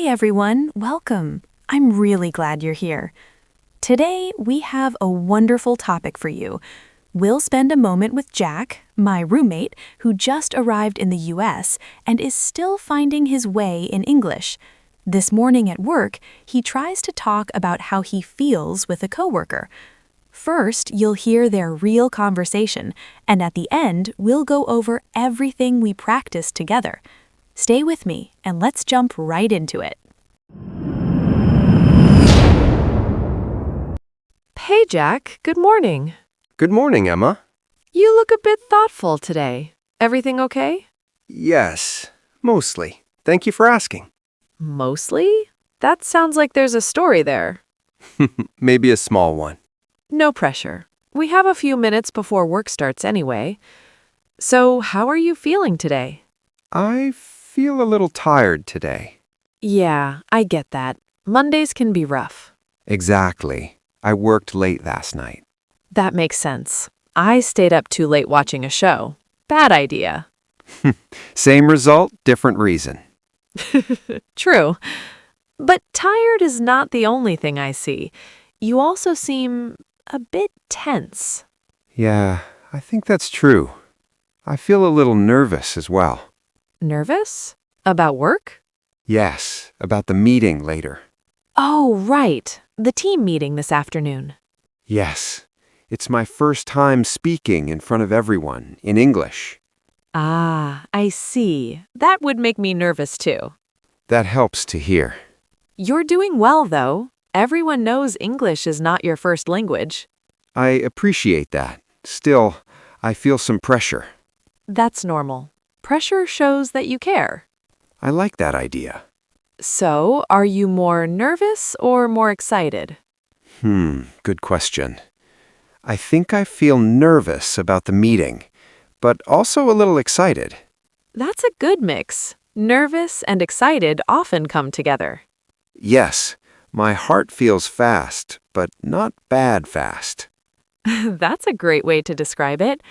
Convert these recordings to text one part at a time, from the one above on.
everyone, welcome. I'm really glad you're here. Today, we have a wonderful topic for you. We'll spend a moment with Jack, my roommate, who just arrived in the US and is still finding his way in English. This morning at work, he tries to talk about how he feels with a coworker. First, you'll hear their real conversation, and at the end, we'll go over everything we practiced together. Stay with me, and let's jump right into it. Hey, Jack. Good morning. Good morning, Emma. You look a bit thoughtful today. Everything okay? Yes, mostly. Thank you for asking. Mostly? That sounds like there's a story there. Maybe a small one. No pressure. We have a few minutes before work starts anyway. So, how are you feeling today? I feel a little tired today. Yeah, I get that. Mondays can be rough. Exactly. I worked late last night. That makes sense. I stayed up too late watching a show. Bad idea. Same result, different reason. True. But tired is not the only thing I see. You also seem a bit tense. Yeah, I think that's true. I feel a little nervous as well. Nervous? About work? Yes, about the meeting later. Oh, right. The team meeting this afternoon. Yes, it's my first time speaking in front of everyone in English. Ah, I see. That would make me nervous too. That helps to hear. You're doing well, though. Everyone knows English is not your first language. I appreciate that. Still, I feel some pressure. That's normal. Pressure shows that you care. I like that idea. So, are you more nervous or more excited? Good question. I think I feel nervous about the meeting, but also a little excited. That's a good mix. Nervous and excited often come together. Yes, my heart feels fast, but not bad fast. That's a great way to describe it.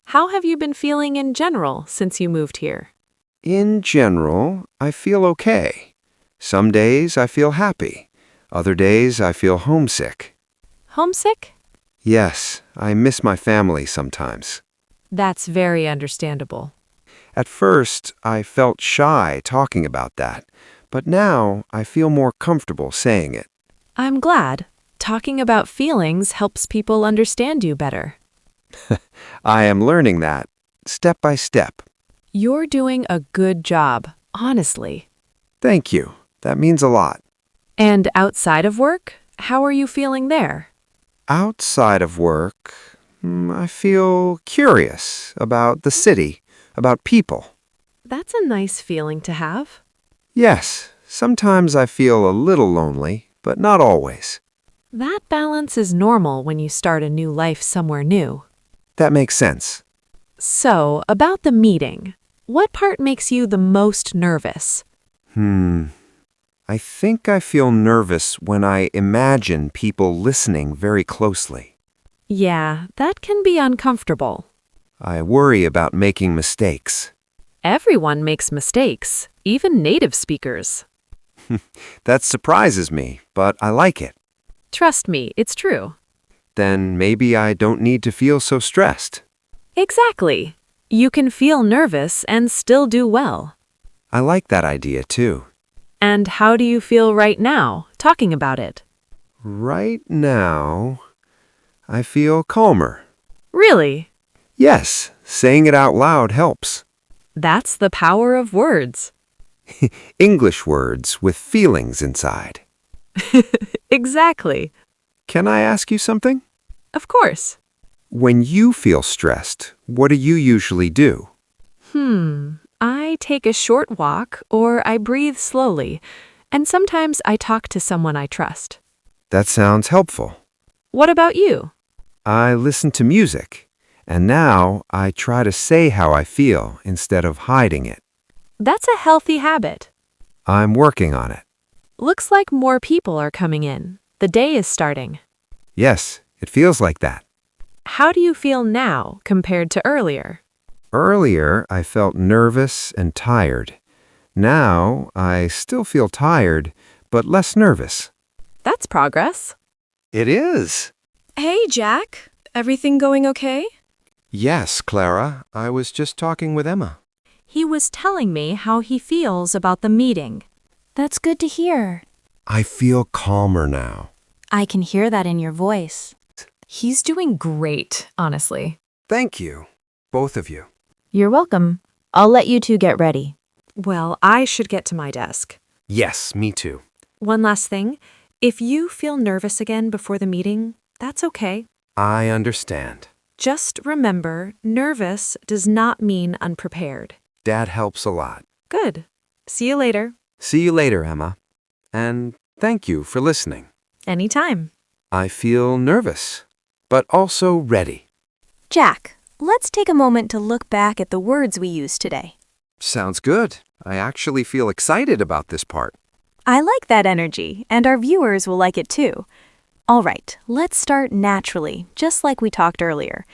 How have you been feeling in general since you moved here? In general, I feel okay. Some days I feel happy. Other days I feel homesick. Homesick? Yes, I miss my family sometimes. That's very understandable. At first, I felt shy talking about that, but now I feel more comfortable saying it. I'm glad. Talking about feelings helps people understand you better. I am learning that, step by step. You're doing a good job, honestly. Thank you. That means a lot. And outside of work, how are you feeling there? Outside of work, I feel curious about the city, about people. That's a nice feeling to have. Yes, sometimes I feel a little lonely, but not always. That balance is normal when you start a new life somewhere new. That makes sense. So, about the meeting, what part makes you the most nervous? I think I feel nervous when I imagine people listening very closely. Yeah, that can be uncomfortable. I worry about making mistakes. Everyone makes mistakes, even native speakers. That surprises me, but I like it. Trust me, it's true. Then maybe I don't need to feel so stressed. Exactly. You can feel nervous and still do well. I like that idea too. And how do you feel right now, talking about it? Right now, I feel calmer. Really? Yes, saying it out loud helps. That's the power of words. English words with feelings inside. Exactly. Can I ask you something? Of course. When you feel stressed, what do you usually do? I take a short walk or I breathe slowly, and sometimes I talk to someone I trust. That sounds helpful. What about you? I listen to music, and now I try to say how I feel instead of hiding it. That's a healthy habit. I'm working on it. Looks like more people are coming in. The day is starting. Yes, it feels like that. How do you feel now compared to earlier? Earlier, I felt nervous and tired. Now, I still feel tired, but less nervous. That's progress. It is. Hey, Jack. Everything going okay? Yes, Clara. I was just talking with Emma. He was telling me how he feels about the meeting. That's good to hear. I feel calmer now. I can hear that in your voice. He's doing great, honestly. Thank you, both of you. You're welcome. I'll let you two get ready. Well, I should get to my desk. Yes, me too. One last thing. If you feel nervous again before the meeting, that's okay. I understand. Just remember, nervous does not mean unprepared. Dad helps a lot. Good. See you later. See you later, Emma. And thank you for listening. Anytime. I feel nervous, but also ready. Jack, let's take a moment to look back at the words we used today. Sounds good. I actually feel excited about this part. I like that energy, and our viewers will like it too. All right, let's start naturally, just like we talked earlier.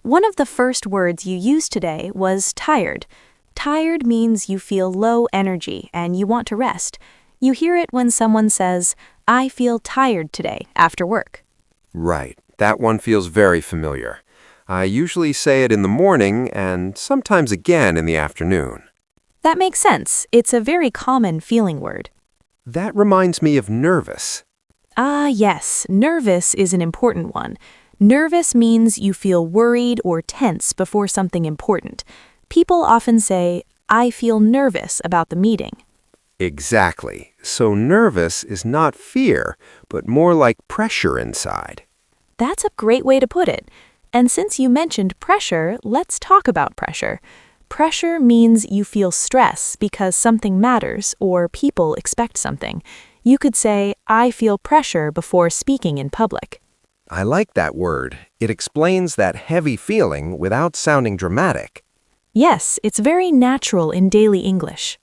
One of the first words you used today was tired. Tired means you feel low energy and you want to rest. You hear it when someone says, "I feel tired today," after work. Right. That one feels very familiar. I usually say it in the morning and sometimes again in the afternoon. That makes sense. It's a very common feeling word. That reminds me of nervous. Ah, yes, nervous is an important one. Nervous means you feel worried or tense before something important. People often say, "I feel nervous about the meeting." Exactly. So nervous is not fear, but more like pressure inside. That's a great way to put it. And since you mentioned pressure, let's talk about pressure. Pressure means you feel stress because something matters or people expect something. You could say, "I feel pressure before speaking in public." I like that word. It explains that heavy feeling without sounding dramatic. Yes, it's very natural in daily English.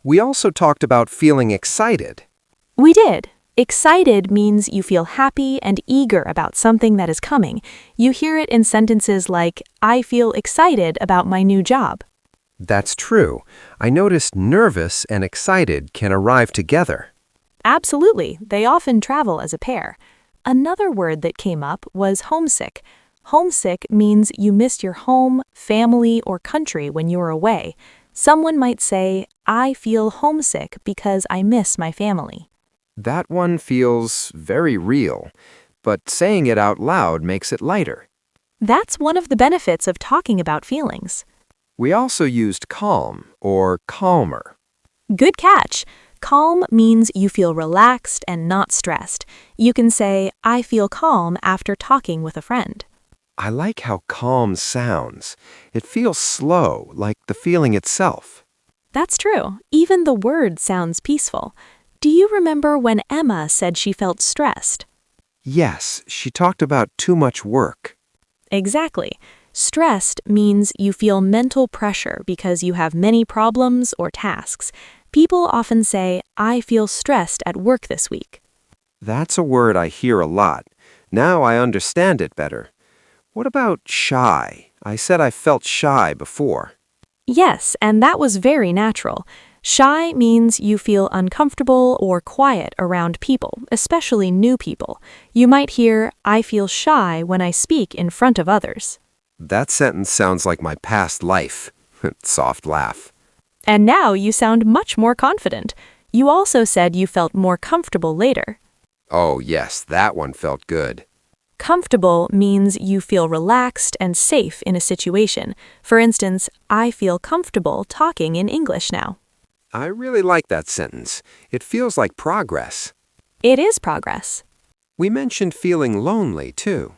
We also talked about feeling excited. We did. Excited means you feel happy and eager about something that is coming. You hear it in sentences like, "I feel excited about my new job." That's true. I noticed nervous and excited can arrive together. Absolutely. They often travel as a pair. Another word that came up was homesick. Homesick means you miss your home, family, or country when you're away. Someone might say, "I feel homesick because I miss my family." That one feels very real, but saying it out loud makes it lighter. That's one of the benefits of talking about feelings. We also used calm or calmer. Good catch. Calm means you feel relaxed and not stressed. You can say, "I feel calm after talking with a friend." I like how calm sounds. It feels slow, like the feeling itself. That's true. Even the word sounds peaceful. Do you remember when Emma said she felt stressed? Yes, she talked about too much work. Exactly. Stressed means you feel mental pressure because you have many problems or tasks. People often say, "I feel stressed at work this week." That's a word I hear a lot. Now I understand it better. What about shy? I said I felt shy before. Yes, and that was very natural. Shy means you feel uncomfortable or quiet around people, especially new people. You might hear, "I feel shy when I speak in front of others." That sentence sounds like my past life. Soft laugh. And now you sound much more confident. You also said you felt more comfortable later. Oh, yes, that one felt good. Comfortable means you feel relaxed and safe in a situation. For instance, "I feel comfortable talking in English now." I really like that sentence. It feels like progress. It is progress. We mentioned feeling lonely, too.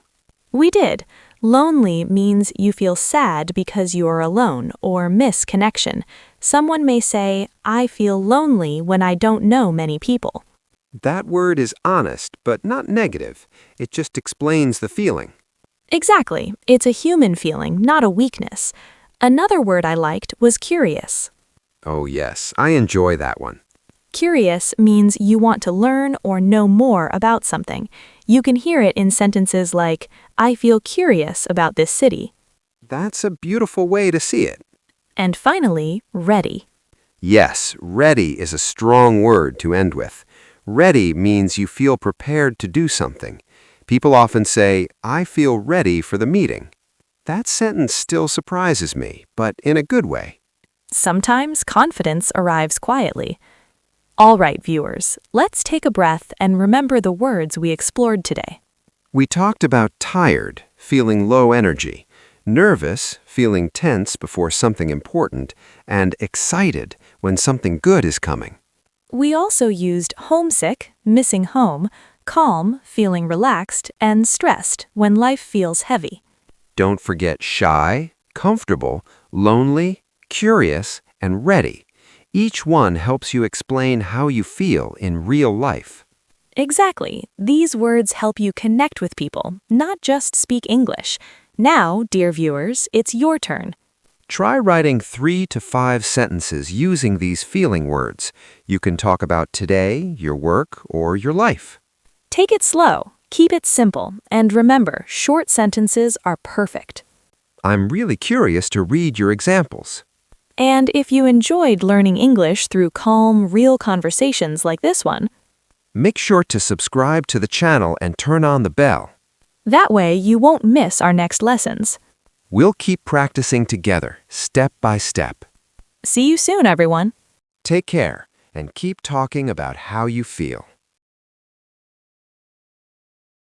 We did. Lonely means you feel sad because you are alone or miss connection. Someone may say, "I feel lonely when I don't know many people." That word is honest, but not negative. It just explains the feeling. Exactly. It's a human feeling, not a weakness. Another word I liked was curious. Oh, yes, I enjoy that one. Curious means you want to learn or know more about something. You can hear it in sentences like, "I feel curious about this city." That's a beautiful way to see it. And finally, ready. Yes, ready is a strong word to end with. Ready means you feel prepared to do something. People often say, I feel ready for the meeting. That sentence still surprises me, but in a good way. Sometimes confidence arrives quietly. All right, viewers, let's take a breath and remember the words we explored today. We talked about tired, feeling low energy, nervous, feeling tense before something important, and excited when something good is coming. We also used homesick, missing home, calm, feeling relaxed, and stressed when life feels heavy. Don't forget shy, comfortable, lonely, curious, and ready. Each one helps you explain how you feel in real life. Exactly. These words help you connect with people, not just speak English. Now, dear viewers, it's your turn. Try writing 3 to 5 sentences using these feeling words. You can talk about today, your work, or your life. Take it slow, keep it simple, and remember, short sentences are perfect. I'm really curious to read your examples. And if you enjoyed learning English through calm, real conversations like this one, Make sure to subscribe to the channel and turn on the bell. that way you won't miss our next lessons. We'll keep practicing together, step by step. See you soon, everyone. Take care and keep talking about how you feel.